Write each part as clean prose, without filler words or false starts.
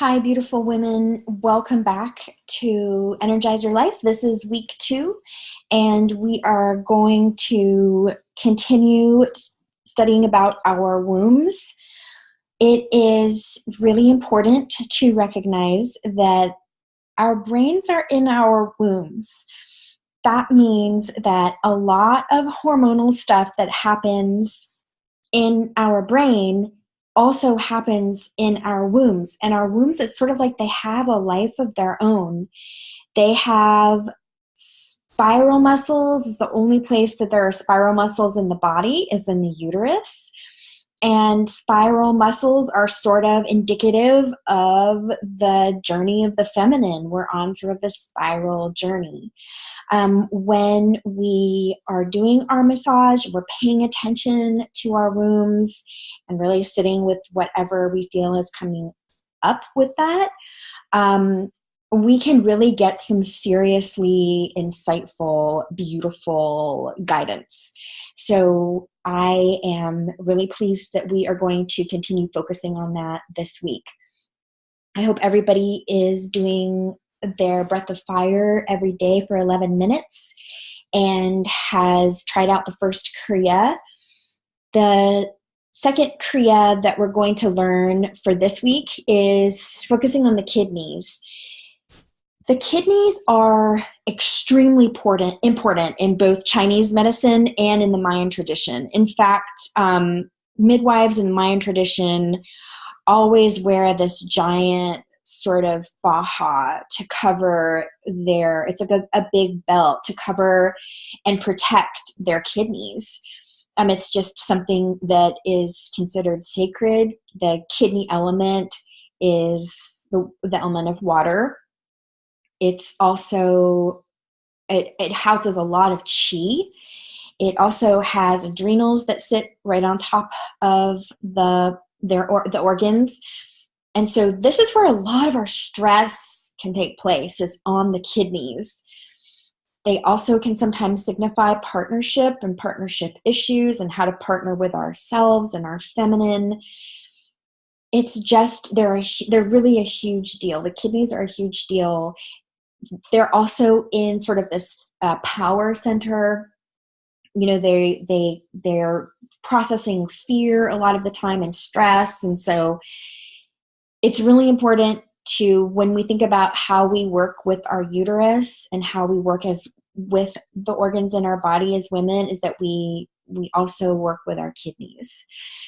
Hi, beautiful women. Welcome back to Energize Your Life. This is week 2, and we are going to continue studying about our wombs. It is really important to recognize that our brains are in our wombs. That means that a lot of hormonal stuff that happens in our brain also happens in our wombs. And our wombs, it's sort of like they have a life of their own. They have spiral muscles. The only place that there are spiral muscles in the body is in the uterus. And spiral muscles are sort of indicative of the journey of the feminine. We're on sort of the spiral journey. When we are doing our massage, we're paying attention to our wombs and really sitting with whatever we feel is coming up with that. We can really get some seriously insightful, beautiful guidance. So I am really pleased that we are going to continue focusing on that this week. I hope everybody is doing their breath of fire every day for 11 minutes and has tried out the first Kriya. The second Kriya that we're going to learn for this week is focusing on the kidneys. The kidneys are extremely important in both Chinese medicine and in the Mayan tradition. In fact, midwives in the Mayan tradition always wear this giant sort of faja to cover it's like a big belt to cover and protect their kidneys. It's just something that is considered sacred. The kidney element is the element of water. It's also, it houses a lot of chi. It also has adrenals that sit right on top of the organs. And so this is where a lot of our stress can take place, is on the kidneys. They also can sometimes signify partnership and partnership issues and how to partner with ourselves and our feminine. It's just, they're really a huge deal. The kidneys are a huge deal. They're also in sort of this power center. You know, they're processing fear a lot of the time and stress. And so it's really important to, when we think about how we work with our uterus and how we work with the organs in our body as women, is that we also work with our kidneys.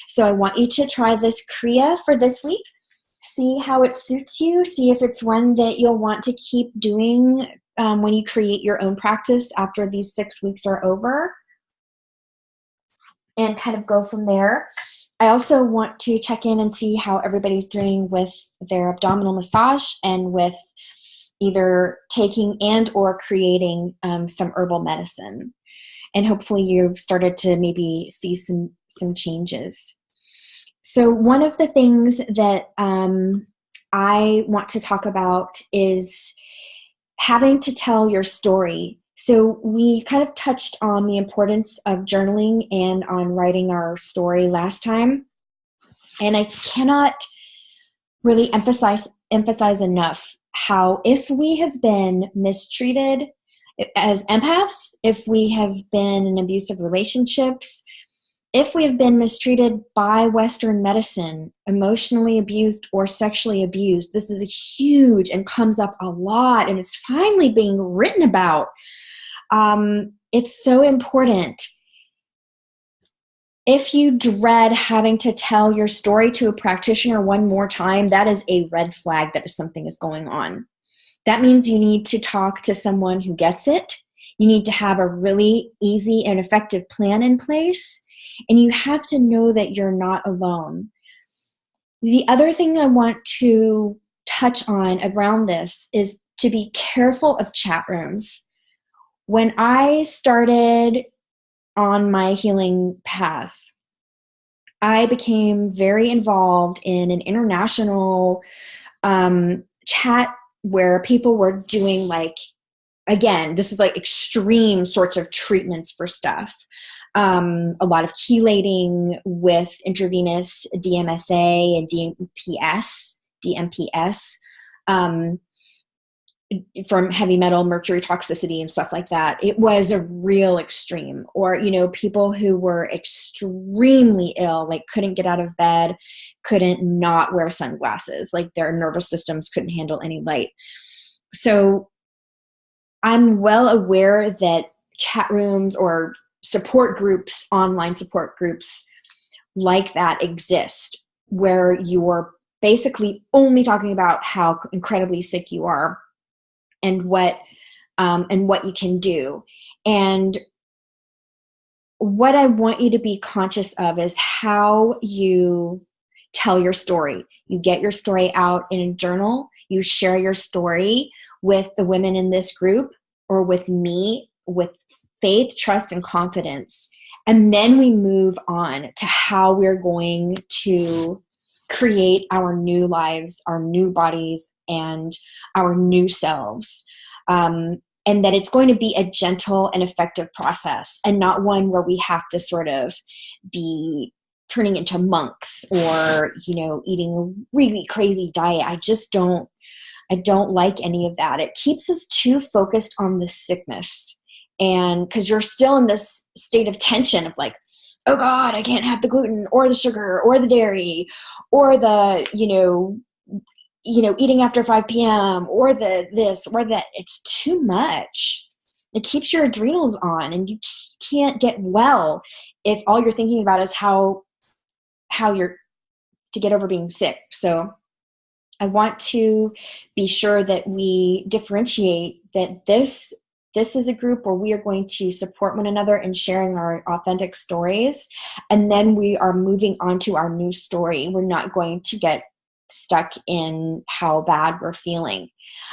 So I want you to try this Kriya for this week. See how it suits you. See if it's one that you'll want to keep doing when you create your own practice after these 6 weeks are over, and kind of go from there. I also want to check in and see how everybody's doing with their abdominal massage and with either taking and or creating some herbal medicine. And hopefully you've started to maybe see some changes. So one of the things that I want to talk about is having to tell your story. So we kind of touched on the importance of journaling and on writing our story last time. And I cannot really emphasize enough how, if we have been mistreated as empaths, if we have been in abusive relationships, if we have been mistreated by Western medicine, emotionally abused or sexually abused, this is huge and comes up a lot, and it's finally being written about. It's so important. If you dread having to tell your story to a practitioner one more time, that is a red flag that something is going on. That means you need to talk to someone who gets it. You need to have a really easy and effective plan in place. And you have to know that you're not alone. The other thing I want to touch on around this is to be careful of chat rooms. When I started on my healing path, I became very involved in an international chat where people were doing, like, again, this is like extreme sorts of treatments for stuff. A lot of chelating with intravenous DMSA and DPS. DMPS, from heavy metal, mercury toxicity and stuff like that. It was a real extreme. Or, people who were extremely ill, like couldn't get out of bed, couldn't not wear sunglasses, like their nervous systems couldn't handle any light. So I'm well aware that chat rooms or support groups, online support groups like that exist, where you're basically only talking about how incredibly sick you are and what you can do. And what I want you to be conscious of is how you tell your story. You get your story out in a journal. You share your story with the women in this group or with me, with faith, trust, and confidence. And then we move on to how we're going to create our new lives, our new bodies, and our new selves. And that it's going to be a gentle and effective process, and not one where we have to sort of be turning into monks or, eating a really crazy diet. I don't like any of that. It keeps us too focused on the sickness. And because you're still in this state of tension of like, oh God, I can't have the gluten or the sugar or the dairy or the, eating after 5 p.m. or the this or that. It's too much. It keeps your adrenals on, and you can't get well if all you're thinking about is how you're to get over being sick. So I want to be sure that we differentiate that this is a group where we are going to support one another in sharing our authentic stories. And then we are moving on to our new story. We're not going to get stuck in how bad we're feeling.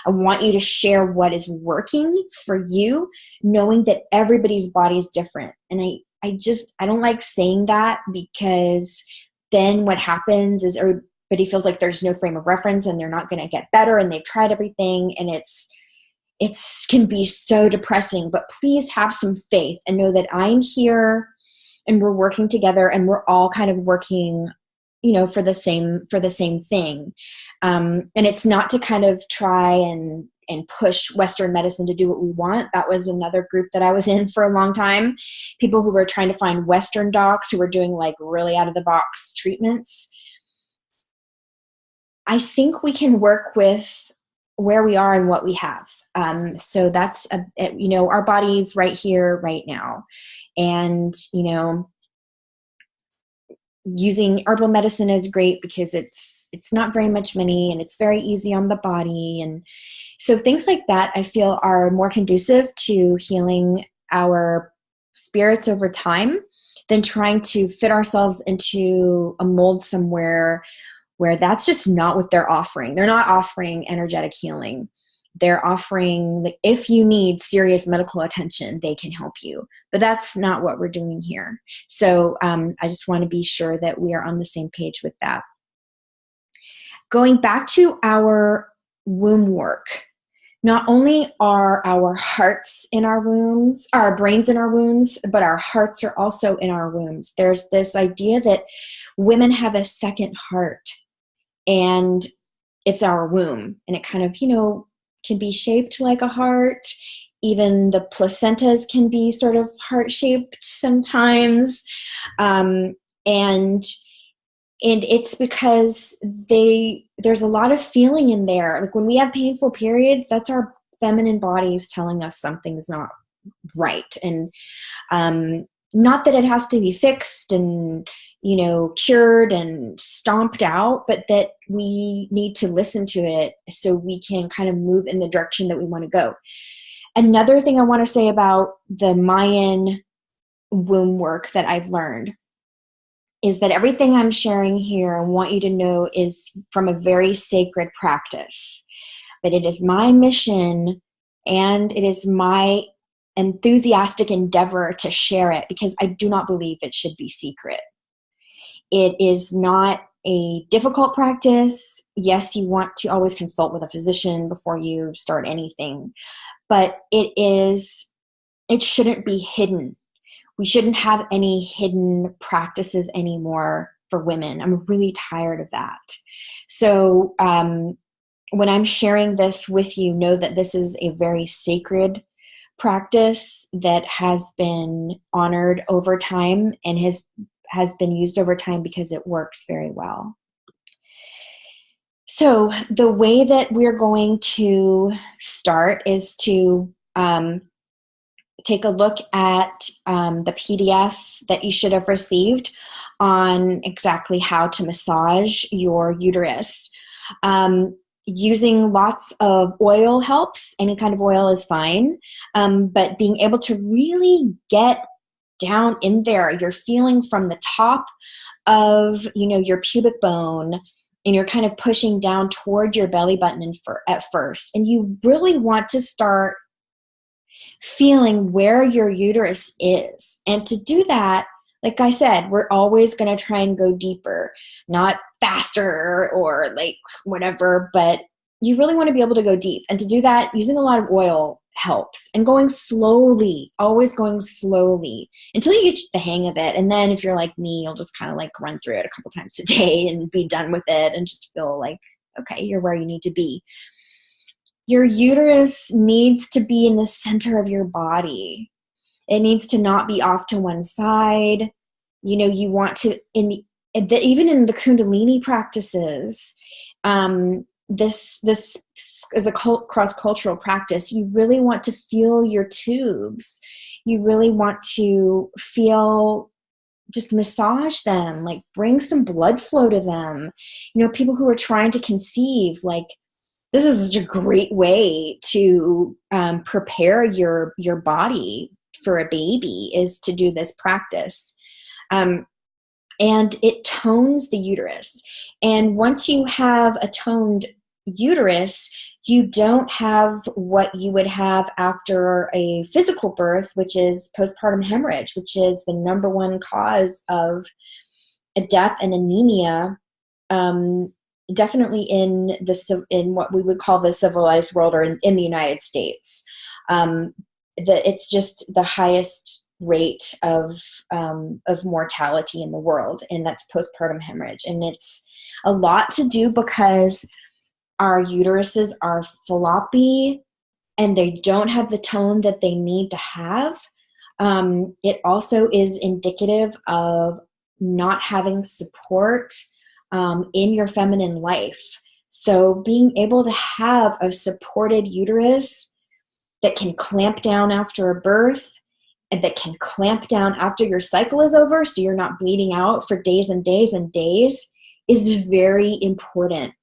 I want you to share what is working for you, knowing that everybody's body is different. And I don't like saying that, because then what happens is everybody feels like there's no frame of reference and they're not going to get better, and they've tried everything, and it can be so depressing. But please have some faith and know that I'm here and we're working together, and we're all kind of working for the same thing. And it's not to kind of try and push Western medicine to do what we want. That was another group that I was in for a long time. People who were trying to find Western docs who were doing like really out of the box treatments. I think we can work with where we are and what we have. So that's, our body's right here, right now. And, using herbal medicine is great because it's not very much money and it's very easy on the body. And so things like that I feel are more conducive to healing our spirits over time than trying to fit ourselves into a mold somewhere where that's just not what they're offering. They're not offering energetic healing. They're offering, like, if you need serious medical attention, they can help you. But that's not what we're doing here. So I just want to be sure that we are on the same page with that. Going back to our womb work, not only are our hearts in our wombs, our brains in our wombs, but our hearts are also in our wombs. There's this idea that women have a second heart, and it's our womb. And it kind of, can be shaped like a heart. Even the placentas can be sort of heart-shaped sometimes. And it's because there's a lot of feeling in there. Like when we have painful periods, that's our feminine bodies telling us something's not right. And not that it has to be fixed and cured and stomped out, but that we need to listen to it so we can kind of move in the direction that we want to go. Another thing I want to say about the Mayan womb work that I've learned is that everything I'm sharing here, I want you to know, is from a very sacred practice. But it is my mission and it is my enthusiastic endeavor to share it, because I do not believe it should be secret. It is not a difficult practice. Yes, you want to always consult with a physician before you start anything, but it shouldn't be hidden. We shouldn't have any hidden practices anymore for women. I'm really tired of that. So when I'm sharing this with you, know that this is a very sacred practice that has been honored over time and has been used over time because it works very well. So the way that we're going to start is to take a look at the PDF that you should have received on exactly how to massage your uterus. Using lots of oil helps. Any kind of oil is fine. But being able to really get down in there, you're feeling from the top of, your pubic bone, and you're kind of pushing down toward your belly button at first. And you really want to start feeling where your uterus is. And to do that, like I said, we're always going to try and go deeper, not faster or like whatever, but you really want to be able to go deep. And to do that, using a lot of oil helps, and going slowly, always going slowly until you get the hang of it. And then if you're like me, you'll just kind of like run through it a couple times a day and be done with it and just feel like, okay, you're where you need to be. Your uterus needs to be in the center of your body. It needs to not be off to one side. You want to, even in the Kundalini practices, this is a cross-cultural practice. You really want to feel your tubes. You really want to just massage them, like bring some blood flow to them. People who are trying to conceive, like, this is such a great way to prepare your body for a baby, is to do this practice. And it tones the uterus. And once you have a toned uterus, you don't have what you would have after a physical birth, which is postpartum hemorrhage, which is the number one cause of a death and anemia. Definitely in what we would call the civilized world, or in the United States. It's just the highest rate of mortality in the world, and that's postpartum hemorrhage. And it's a lot to do because our uteruses are floppy and they don't have the tone that they need to have. It also is indicative of not having support in your feminine life. So being able to have a supported uterus that can clamp down after a birth, and that can clamp down after your cycle is over, so you're not bleeding out for days and days and days, is very important.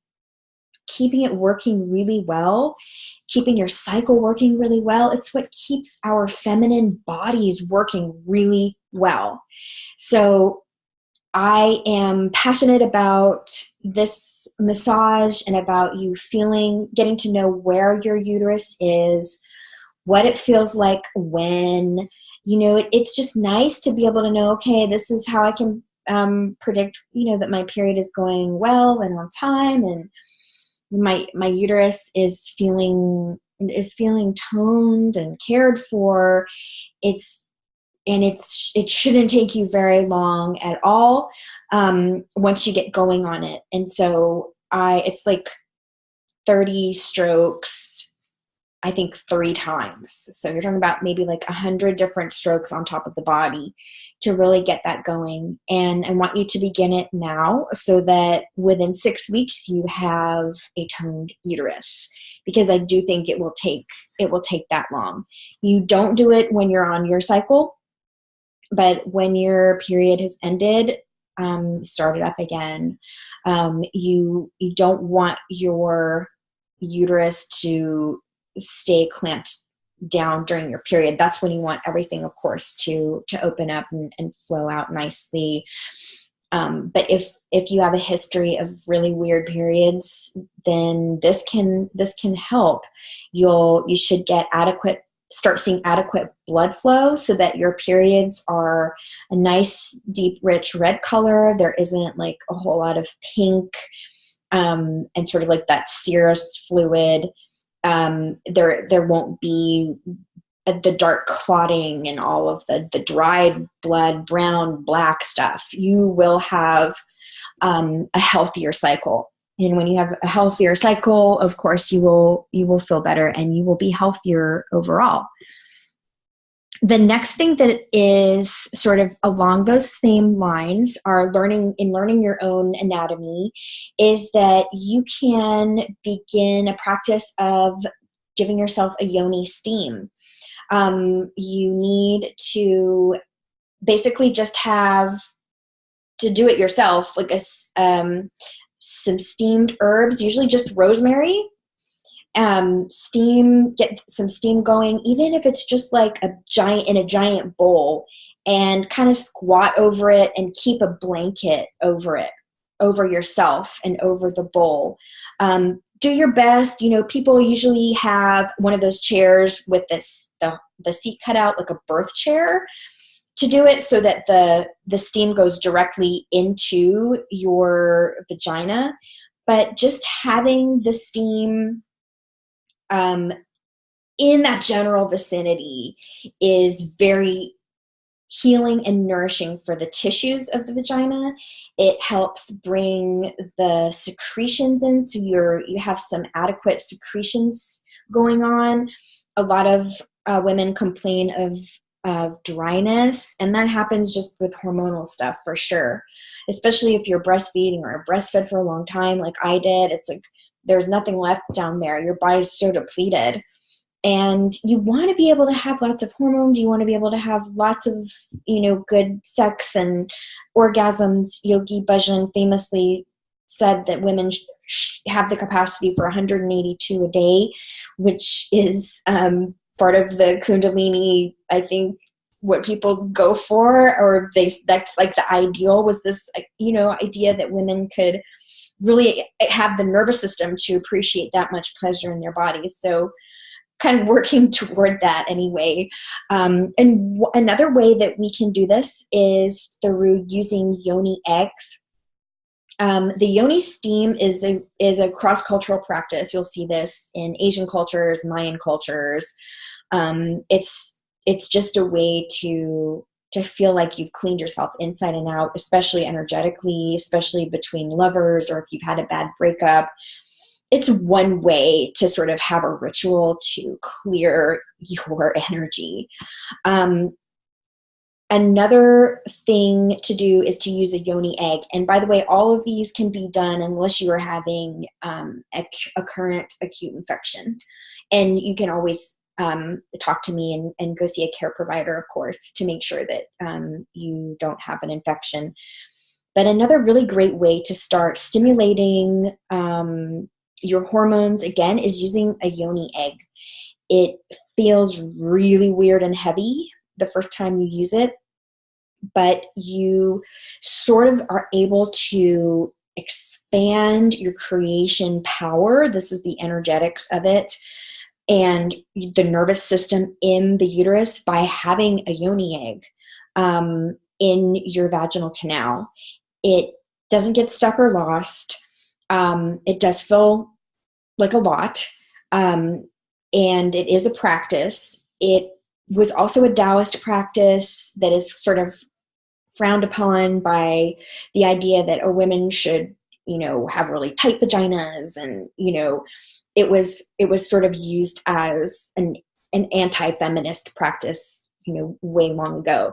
Keeping it working really well, keeping your cycle working really well, it's what keeps our feminine bodies working really well. So I am passionate about this massage and about you getting to know where your uterus is, what it feels like when, it's just nice to be able to know, okay, this is how I can predict, that my period is going well and on time, and my uterus is feeling toned and cared for. It shouldn't take you very long at all once you get going on it. And so it's like 30 strokes, I think 3 times. So you're talking about maybe like 100 different strokes on top of the body to really get that going. And I want you to begin it now so that within 6 weeks you have a toned uterus, because I do think it will take that long. You don't do it when you're on your cycle, but when your period has ended, start it up again. You don't want your uterus to stay clamped down during your period. That's when you want everything, of course, to open up and flow out nicely. But if you have a history of really weird periods, then this can help. You should start seeing adequate blood flow so that your periods are a nice, deep, rich red color. There isn't like a whole lot of pink and sort of like that serous fluid. There won't be the dark clotting and all of the dried blood, brown, black stuff. You will have a healthier cycle. And when you have a healthier cycle, of course, you will feel better and you will be healthier overall. The next thing that is sort of along those same lines are learning your own anatomy, is that you can begin a practice of giving yourself a yoni steam. You need to basically just have to do it yourself, like some steamed herbs, usually just rosemary. Get some steam going, even if it's just like in a giant bowl, and kind of squat over it and keep a blanket over it, over yourself and over the bowl. Do your best. People usually have one of those chairs with the seat cut out, like a birth chair, to do it so that the steam goes directly into your vagina. But just having the steam in that general vicinity is very healing and nourishing for the tissues of the vagina. It helps bring the secretions in, so you have some adequate secretions going on. A lot of women complain of dryness, and that happens just with hormonal stuff for sure, especially if you're breastfeeding or breastfed for a long time like I did. It's like there's nothing left down there. Your body's so depleted. And you want to be able to have lots of hormones. You want to be able to have lots of, good sex and orgasms. Yogi Bhajan famously said that women have the capacity for 182 a day, which is part of the Kundalini, I think, what people go for, or that's like the ideal, was this, idea that women could really have the nervous system to appreciate that much pleasure in their bodies. So kind of working toward that anyway. And another way that we can do this is through using yoni eggs. The yoni steam is a cross-cultural practice. You'll see this in Asian cultures, Mayan cultures. It's just a way to feel like you've cleaned yourself inside and out, especially energetically, especially between lovers, or if you've had a bad breakup. It's one way to sort of have a ritual to clear your energy. Another thing to do is to use a yoni egg. And by the way, all of these can be done unless you are having a current acute infection. And you can always talk to me and go see a care provider, of course, to make sure that you don't have an infection. But another really great way to start stimulating your hormones, again, is using a yoni egg. It feels really weird and heavy the first time you use it, but you sort of are able to expand your creation power. This is the energetics of it, and the nervous system in the uterus by having a yoni egg in your vaginal canal. It doesn't get stuck or lost. It does feel like a lot, and it is a practice. It was also a Taoist practice that is sort of frowned upon by the idea that women should, have really tight vaginas, and it was sort of used as an anti-feminist practice, way long ago.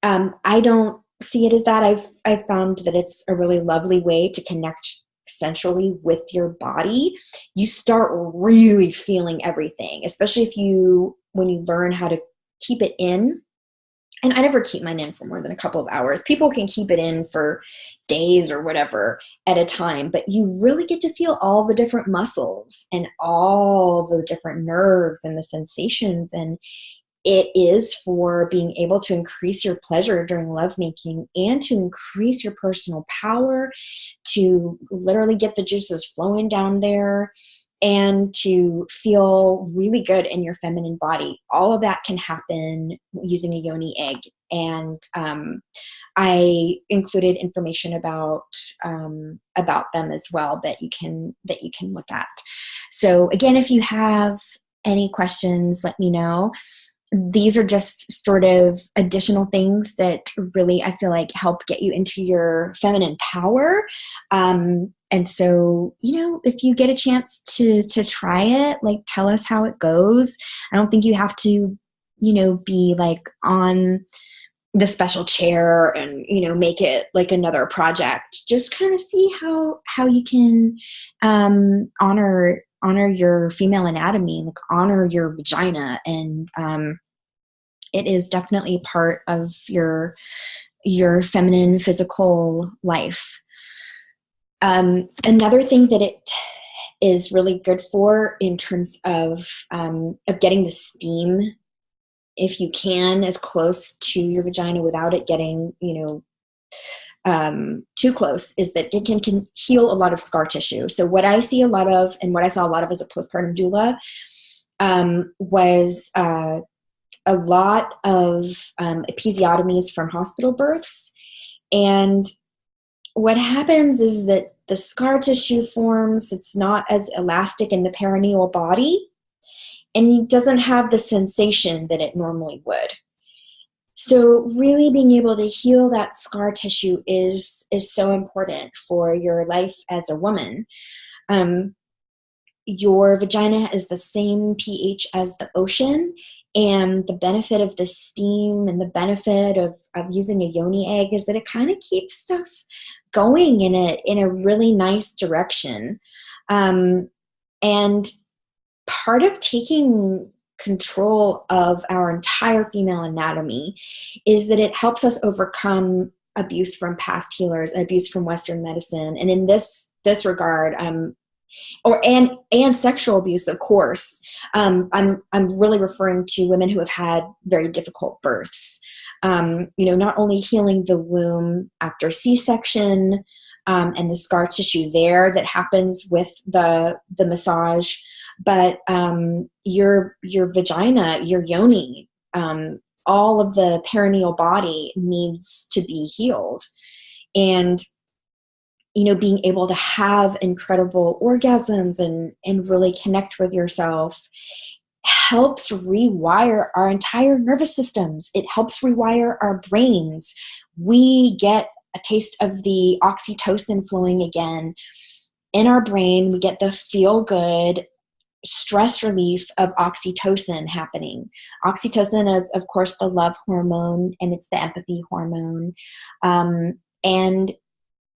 I don't see it as that. I've found that it's a really lovely way to connect centrally with your body. You start really feeling everything, especially when you learn how to keep it in. And I never keep mine in for more than a couple of hours. People can keep it in for days or whatever at a time, but you really get to feel all the different muscles and all the different nerves and the sensations. And it is for being able to increase your pleasure during lovemaking and to increase your personal power, to literally get the juices flowing down there, and to feel really good in your feminine body. All of that can happen using a yoni egg. And I included information about them as well that you can look at. So again, if you have any questions, let me know. these are just sort of additional things that really, I feel like, help get you into your feminine power. And so, if you get a chance to try it, like, tell us how it goes. I don't think you have to, be like on the special chair and, make it like another project. Just kind of see how you can honor your female anatomy, like honor your vagina. And it is definitely part of your feminine physical life. Another thing that it is really good for in terms of getting the steam, if you can, as close to your vagina without it getting, too close, is that it can heal a lot of scar tissue. So what I see a lot of, and what I saw a lot of as a postpartum doula, was a lot of episiotomies from hospital births. And what happens is that the scar tissue forms, it's not as elastic in the perineal body, and it doesn't have the sensation that it normally would. So really being able to heal that scar tissue is so important for your life as a woman. Your vagina is the same pH as the ocean, and the benefit of the steam and the benefit of using a yoni egg is that it kind of keeps stuff going in a really nice direction. And part of taking control of our entire female anatomy is that it helps us overcome abuse from past healers and abuse from Western medicine. And in this regard, and sexual abuse, of course, I'm really referring to women who have had very difficult births. Not only healing the womb after C-section, and the scar tissue there that happens with the massage, but your vagina, your yoni, all of the perineal body needs to be healed. And being able to have incredible orgasms and really connect with yourself helps rewire our entire nervous systems. It helps rewire our brains. We get a taste of the oxytocin flowing again in our brain. We get the feel-good stress relief of oxytocin happening. Oxytocin is, of course, the love hormone, and it's the empathy hormone. And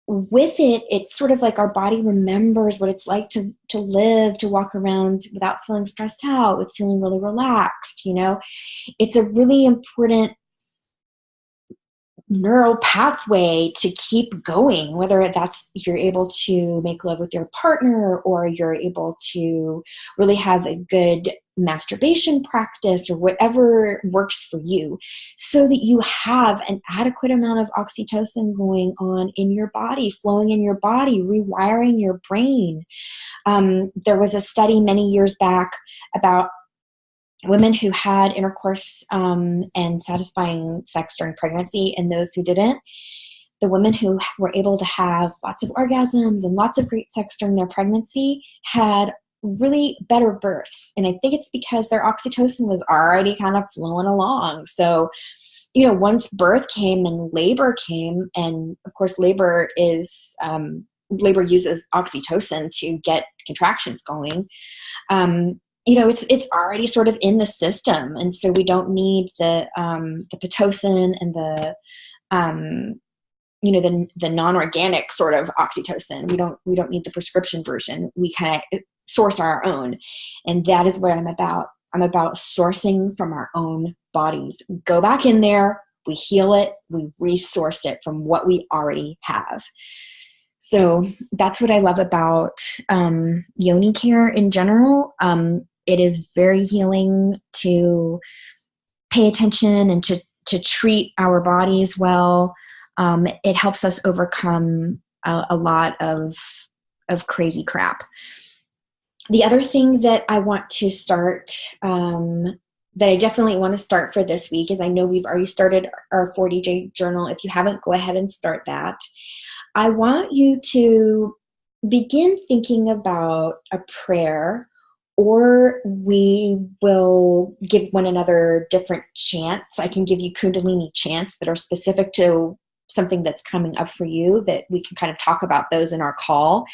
with it, it's sort of like our body remembers what it's like to live, to walk around without feeling stressed out, with feeling really relaxed. It's a really important neural pathway to keep going, whether that's you're able to make love with your partner, or you're able to really have a good masturbation practice, or whatever works for you, so that you have an adequate amount of oxytocin going on in your body, flowing in your body, rewiring your brain. There was a study many years back about women who had intercourse and satisfying sex during pregnancy, and those who didn't. The women who were able to have lots of orgasms and lots of great sex during their pregnancy had really better births. And I think it's because their oxytocin was already kind of flowing along. So, once birth came and labor came, and of course labor uses oxytocin to get contractions going. It's already sort of in the system, and so we don't need the Pitocin and the non-organic sort of oxytocin. We don't need the prescription version. We kind of source our own, and that is what I'm about. I'm about sourcing from our own bodies. We go back in there, we heal it, we resource it from what we already have. So that's what I love about yoni care in general. It is very healing to pay attention and to treat our bodies well. It helps us overcome a lot of crazy crap. The other thing that I want to start, that I definitely want to start for this week, is I know we've already started our 40-day journal. If you haven't, go ahead and start that. I want you to begin thinking about a prayer or we will give one another different chants. I can give you Kundalini chants that are specific to something that's coming up for you, that we can kind of talk about those in our call.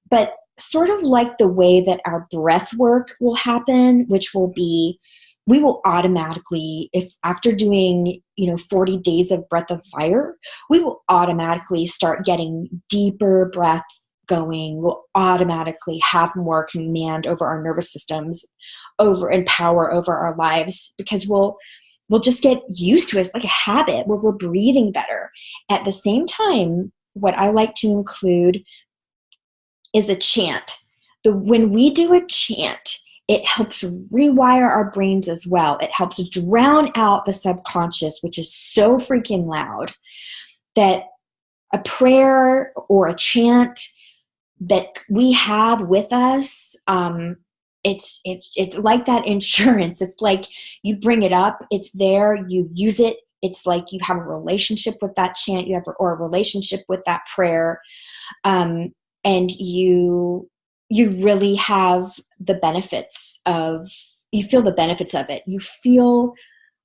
But sort of like the way that our breath work will happen, which will be, we will automatically, if after doing 40 days of Breath of Fire, we will automatically start getting deeper breaths going. We'll automatically have more command over our nervous systems, and power over our lives, because we'll just get used to it. It's like a habit where we're breathing better. At the same time, what I like to include is a chant. When we do a chant, it helps rewire our brains as well. It helps drown out the subconscious, which is so freaking loud, that a prayer or a chant that we have with us, it's like that insurance. It's like you bring it up, it's there, you use it. It's like you have a relationship with that chant, or a relationship with that prayer, and you really have the benefits of. You feel the benefits of it. You feel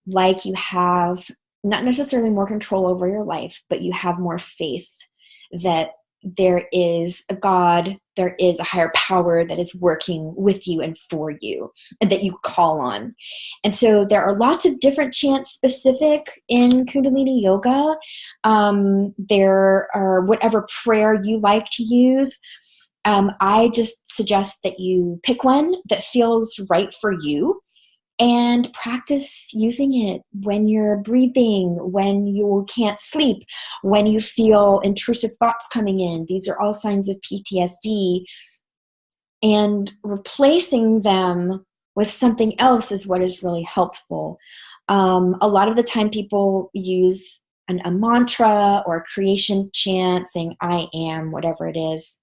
like you have not necessarily more control over your life, but you have more faith that there is a God, there is a higher power that is working with you and for you, and that you call on. And so there are lots of different chants specific in Kundalini Yoga. There are whatever prayer you like to use. I just suggest that you pick one that feels right for you, and practice using it when you're breathing, when you can't sleep, when you feel intrusive thoughts coming in. These are all signs of PTSD. And replacing them with something else is what is really helpful. A lot of the time people use a mantra or a creation chant saying, I am, whatever it is.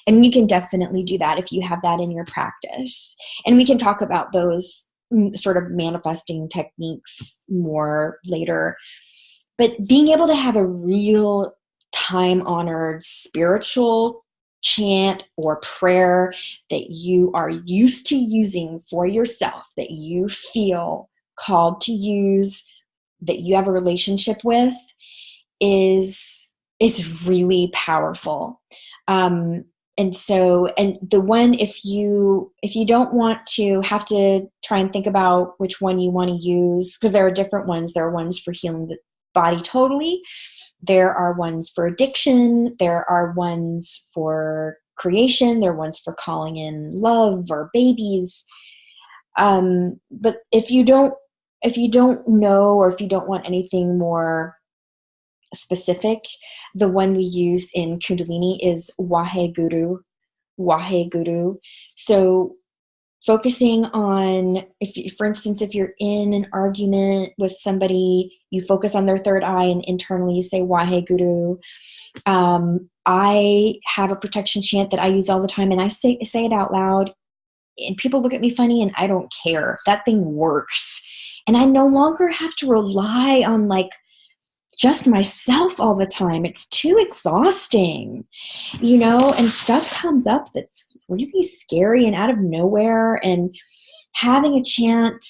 And you can definitely do that if you have that in your practice. And we can talk about those sort of manifesting techniques more later. But being able to have a real time-honored spiritual chant or prayer that you are used to using for yourself, that you feel called to use, that you have a relationship with, is really powerful. And the one, if you don't want to have to try and think about which one you want to use, because there are different ones. There are ones for healing the body totally. There are ones for addiction. There are ones for creation. There are ones for calling in love or babies. But if you don't know, or if you don't want anything more specific, the one we use in Kundalini is Waheguru. So focusing on, for instance, if you're in an argument with somebody, you focus on their third eye and internally you say Waheguru. I have a protection chant that I use all the time, and I say it out loud, and people look at me funny, and I don't care. That thing works. And I no longer have to rely on just myself all the time. It's too exhausting, and stuff comes up that's really scary and out of nowhere. And having a chant,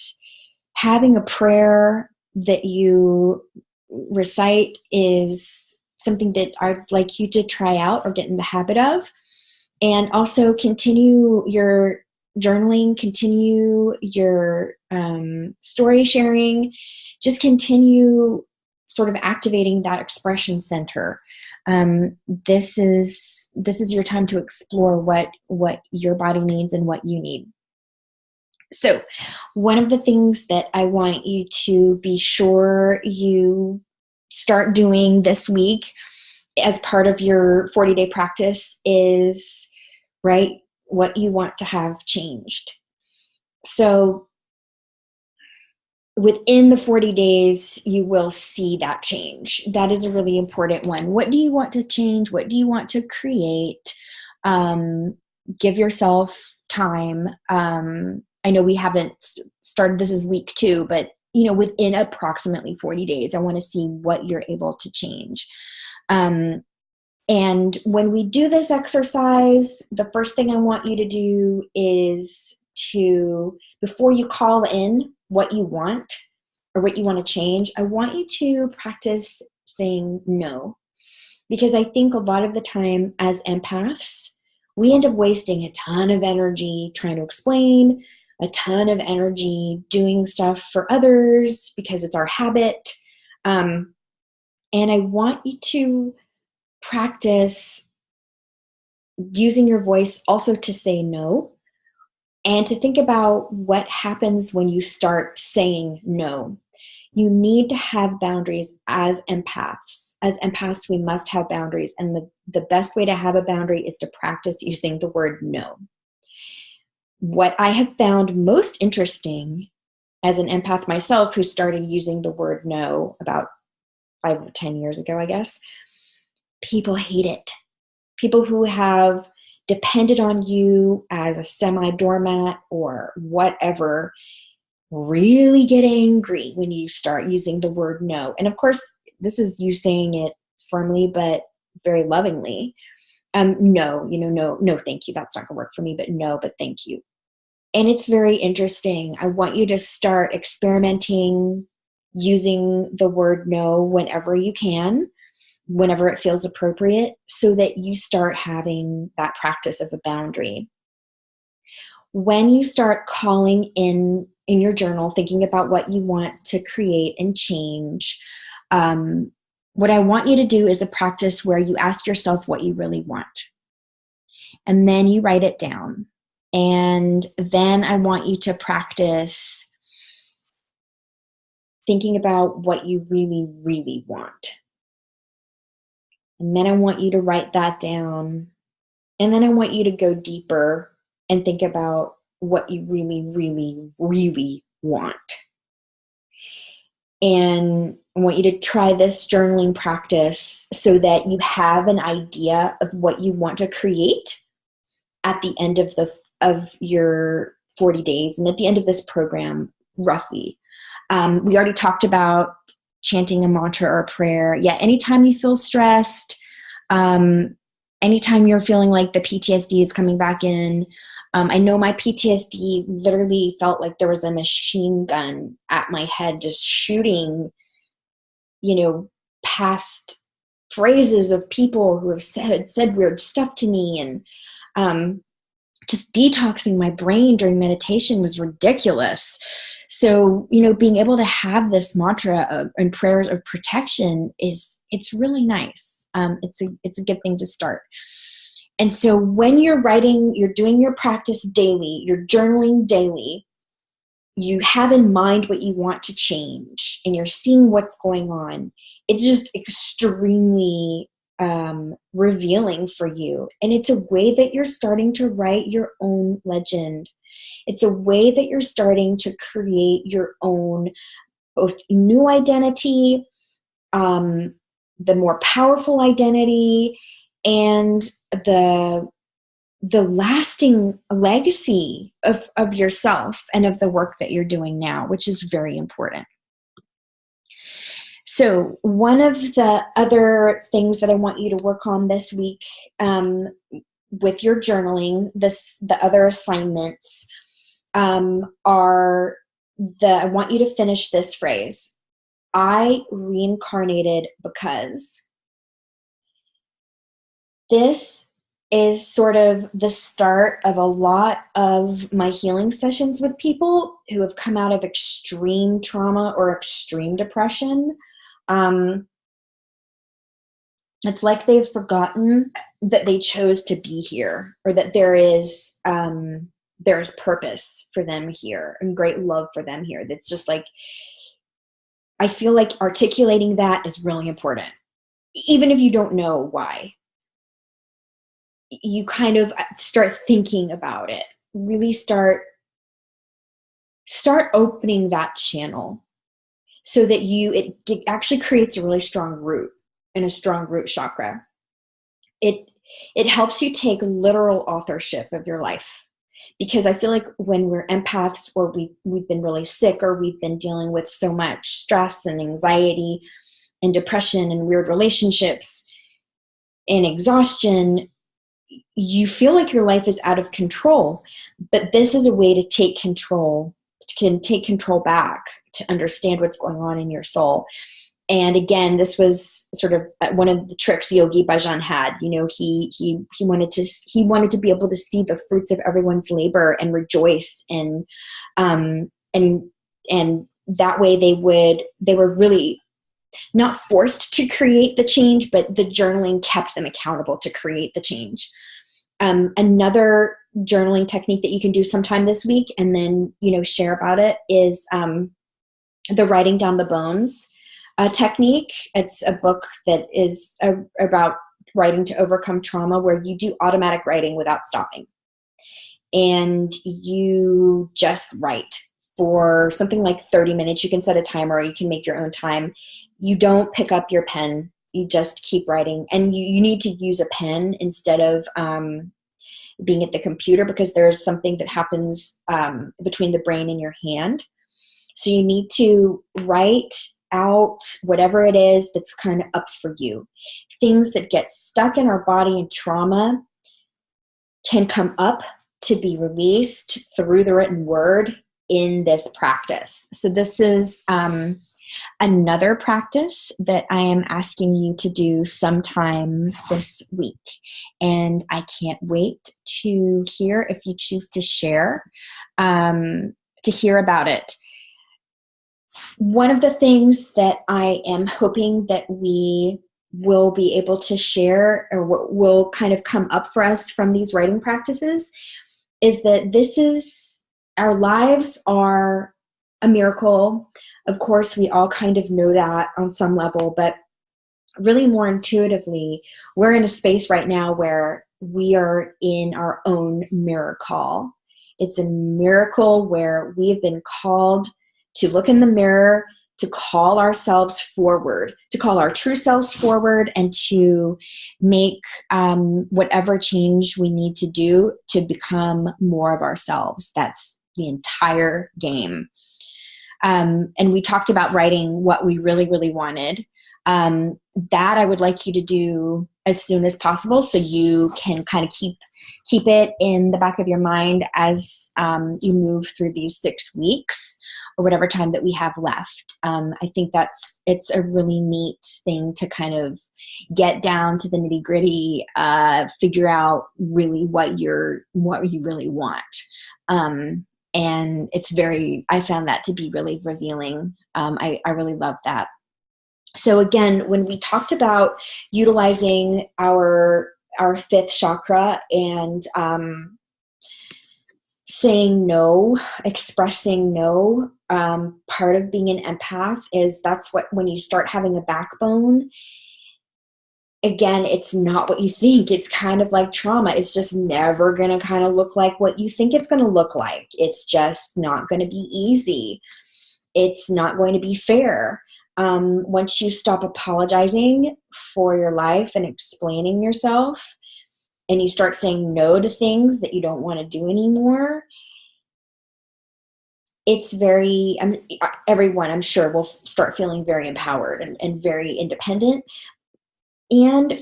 having a prayer that you recite is something that I'd like you to try out or get in the habit of. And also continue your journaling, continue your story sharing, just continue sort of activating that expression center. This is your time to explore what your body needs and what you need. So one of the things that I want you to be sure you start doing this week as part of your 40-day practice is write what you want to have changed. So within the 40 days, you will see that change. That is a really important one. What do you want to change? What do you want to create? Give yourself time. I know we haven't started, this is week 2, but within approximately 40 days, I want to see what you're able to change. And when we do this exercise, the first thing I want you to do is to, before you call in what you want or what you want to change, I want you to practice saying no. Because I think a lot of the time as empaths, we end up wasting a ton of energy trying to explain, a ton of energy doing stuff for others because it's our habit. And I want you to practice using your voice also to say no, and to think about what happens when you start saying no. You need to have boundaries as empaths. As empaths, we must have boundaries. And the best way to have a boundary is to practice using the word no. What I have found most interesting as an empath myself, who started using the word no about 5 or 10 years ago, I guess, people hate it. People who have depended on you as a semi-doormat or whatever really get angry when you start using the word no. And of course, this is you saying it firmly, but very lovingly. No, no, thank you. That's not gonna work for me, but no, but thank you. And it's very interesting. I want you to start experimenting using the word no whenever you can, whenever it feels appropriate, so that you start having that practice of a boundary. When you start calling in your journal, thinking about what you want to create and change, what I want you to do is a practice where you ask yourself what you really want. And then you write it down. And then I want you to practice thinking about what you really, really want. And then I want you to write that down. And then I want you to go deeper and think about what you really, really, really want. And I want you to try this journaling practice so that you have an idea of what you want to create at the end of your 40 days and at the end of this program, roughly. We already talked about chanting a mantra or a prayer. Yeah, anytime you feel stressed, anytime you're feeling like the PTSD is coming back in. I know my PTSD literally felt like there was a machine gun at my head just shooting, past phrases of people who have said weird stuff to me, and just detoxing my brain during meditation was ridiculous. So, being able to have this mantra and prayers of protection it's really nice. It's a good thing to start. And so when you're writing, you're doing your practice daily, you're journaling daily, you have in mind what you want to change, and you're seeing what's going on. It's just extremely revealing for you. And it's a way that you're starting to write your own legend. It's a way that you're starting to create your own both new identity, the more powerful identity, and the lasting legacy of yourself and of the work that you're doing now, which is very important. So one of the other things that I want you to work on this week with your journaling, the other assignments are I want you to finish this phrase: I reincarnated because. This is sort of the start of a lot of my healing sessions with people who have come out of extreme trauma or extreme depression. It's like they've forgotten that they chose to be here, or that there is purpose for them here and great love for them here. That's just like, I feel like articulating that is really important, even if you don't know why. You kind of start thinking about it, really start opening that channel so that it actually creates a really strong root and a strong root chakra. It helps you take literal authorship of your life, because I feel like when we're empaths, or we've been really sick, or we've been dealing with so much stress and anxiety and depression and weird relationships and exhaustion, you feel like your life is out of control, but this is a way to take control, back, to understand what's going on in your soul. And again, this was sort of one of the tricks Yogi Bhajan had. He wanted to be able to see the fruits of everyone's labor and rejoice, and that way they were really not forced to create the change, but the journaling kept them accountable to create the change. Another journaling technique that you can do sometime this week, and then share about it, is the writing down the bones technique. It's a book that is about writing to overcome trauma, where you do automatic writing without stopping, and you just write for something like 30 minutes. You can set a timer, or you can make your own time. You don't pick up your pen. You just keep writing, and you need to use a pen instead of being at the computer, because there's something that happens between the brain and your hand. So you need to write out whatever it is that's kind of up for you. Things that get stuck in our body and trauma can come up to be released through the written word in this practice. So this is another practice that I am asking you to do sometime this week. And I can't wait to hear if you choose to share, to hear about it. One of the things that I am hoping that we will be able to share, or what will kind of come up for us from these writing practices, is that our lives are a miracle. Of course, we all kind of know that on some level, but really more intuitively, we're in a space right now where we are in our own miracle. It's a miracle where we have been called to look in the mirror, to call ourselves forward, to call our true selves forward, and to make whatever change we need to do to become more of ourselves. That's the entire game. And we talked about writing what we really, really wanted. That I would like you to do as soon as possible, so you can kind of keep it in the back of your mind as you move through these 6 weeks, or whatever time that we have left. I think it's a really neat thing to kind of get down to the nitty gritty, figure out really what you really want. And I found that to be really revealing. I really love that. So again, when we talked about utilizing our fifth chakra and saying no, expressing no, part of being an empath is when you start having a backbone, again, it's not what you think. It's kind of like trauma. It's just never going to kind of look like what you think it's going to look like. It's just not going to be easy. It's not going to be fair. Once you stop apologizing for your life and explaining yourself, and you start saying no to things that you don't want to do anymore, it's everyone, I'm sure, will start feeling very empowered and very independent. And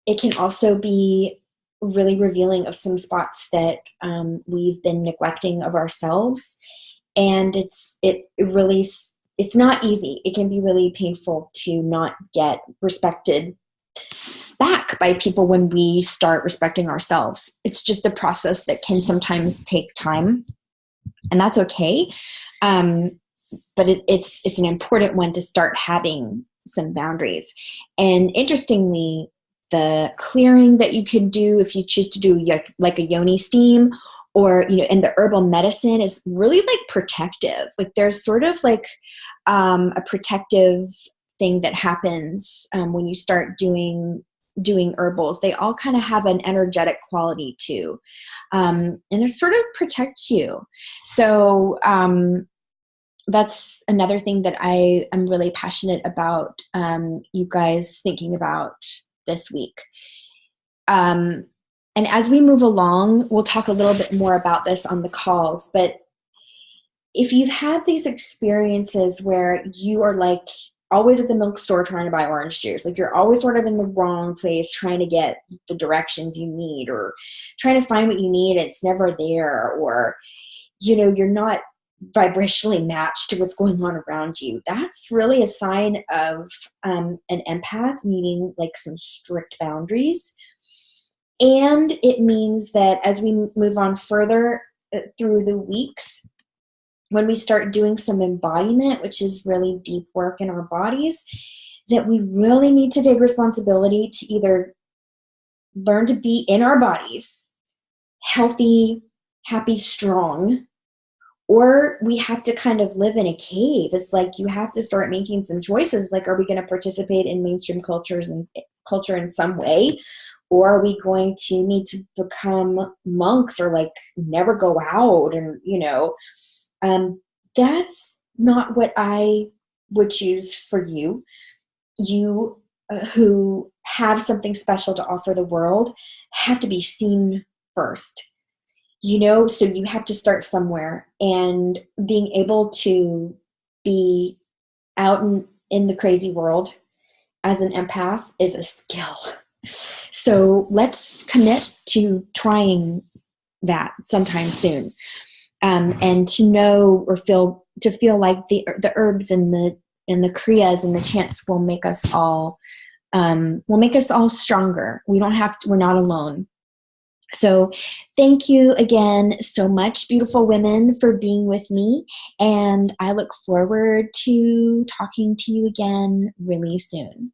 it can also be really revealing of some spots that we've been neglecting of ourselves. And it's not easy. It can be really painful to not get respected back by people when we start respecting ourselves. It's just a process that can sometimes take time, and that's okay. But it's an important one to start having some boundaries. And interestingly, the clearing that you could do if you choose to do like a yoni steam, or and the herbal medicine is really like protective. Like there's sort of like a protective thing that happens when you start doing herbals. They all kind of have an energetic quality too, and it sort of protects you. So that's another thing that I am really passionate about you guys thinking about this week. And as we move along, we'll talk a little bit more about this on the calls, but if you've had these experiences where you are like always at the milk store trying to buy orange juice. Like you're always sort of in the wrong place trying to get the directions you need or trying to find what you need. It's never there. Or, you're not vibrationally matched to what's going on around you. That's really a sign of an empath needing like some strict boundaries. And it means that as we move on further through the weeks, when we start doing some embodiment, which is really deep work in our bodies, that we really need to take responsibility to either learn to be in our bodies, healthy, happy, strong, or we have to kind of live in a cave. It's like you have to start making some choices. Like, are we going to participate in mainstream culture in some way? Or are we going to need to become monks or like never go out? And, that's not what I would choose for you. You who have something special to offer the world have to be seen first. So you have to start somewhere, and being able to be out in the crazy world as an empath is a skill. So let's commit to trying that sometime soon, and to know or feel like the herbs and the kriyas and the chants will make us all stronger. We're not alone. So thank you again so much, beautiful women, for being with me. And I look forward to talking to you again really soon.